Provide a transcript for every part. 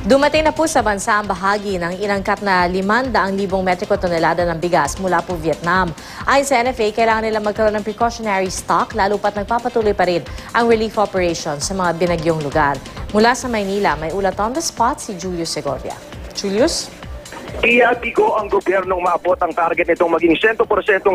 Dumating na po sa bansa ang bahagi ng inangkat na 500,000 metriko tonelada ng bigas mula po Vietnam. Ayon sa NFA, kailangan nila magkaroon ng precautionary stock lalo pat nagpapatuloy pa rin ang relief operations sa mga binagyong lugar. Mula sa Maynila, may ulat on the spot si Julius Segovia. Julius? Iyabigo ang gobyernong maabot ang target nitong maging 100%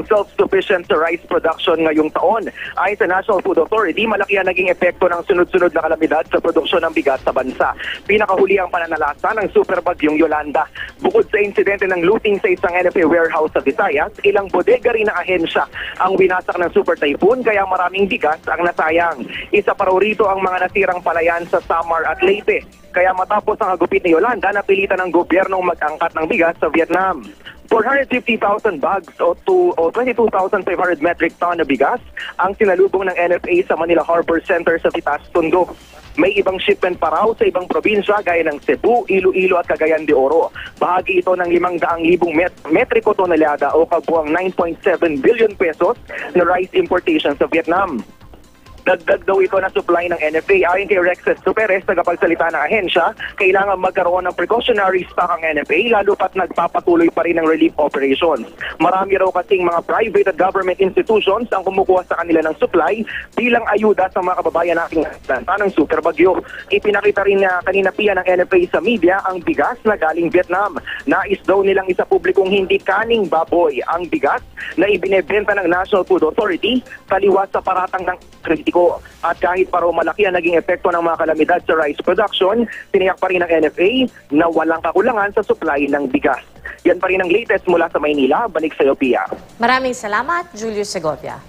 self-sufficient sa rice production ngayong taon. Ayon sa National Food Authority, malaki ang naging epekto ng sunod-sunod na kalamidad sa produksyon ng bigas sa bansa. Pinakahuli ang pananalasa ng superbagyong Yolanda. Bukod sa insidente ng looting sa isang NFA warehouse sa Visayas, ilang bodega rin na ahensya ang winasak ng super typhoon kaya maraming bigas ang nasayang. Isa pa raw rito ang mga natirang palayan sa Samar at Leyte. Kaya matapos ang hagupit ni Yolanda, napilitan ng gobyernong mag-angkat ng bigas sa Vietnam. 450,000 bags o 22,500 metric ton na bigas ang sinalubong ng NFA sa Manila Harbor Center sa Vitas, Tondo. May ibang shipment pa raw sa ibang probinsya gaya ng Cebu, Iloilo at Cagayan de Oro. Bahagi ito ng 500,000 metriko tonelada o kabuang 9.7 billion pesos na rice importation sa Vietnam. Dagdag daw ito na supply ng NFA. Ayon kay Rexes Superes, tagapagsalita ng ahensya, kailangan magkaroon ng precautionary stock ang NFA lalo pat nagpapatuloy pa rin ng relief operations. Marami raw kasing mga private at government institutions ang kumukuha sa kanila ng supply bilang ayuda sa mga kababayan nating nasa ng super bagyo. Ipinakita rin na kanina piya ng NFA sa media ang bigas na galing Vietnam. Nais daw nilang isa publikong hindi kaning baboy ang bigas na ibinebenta ng National Food Authority taliwas sa paratang ng kritiko. At kahit pa raw malaki ang naging epekto ng mga kalamidad sa rice production, tiniyak pa rin ng NFA na walang kakulangan sa supply ng bigas. Yan pa rin ang latest mula sa Maynila. Balik sa iyo, Pia. Maraming salamat, Julius Segovia.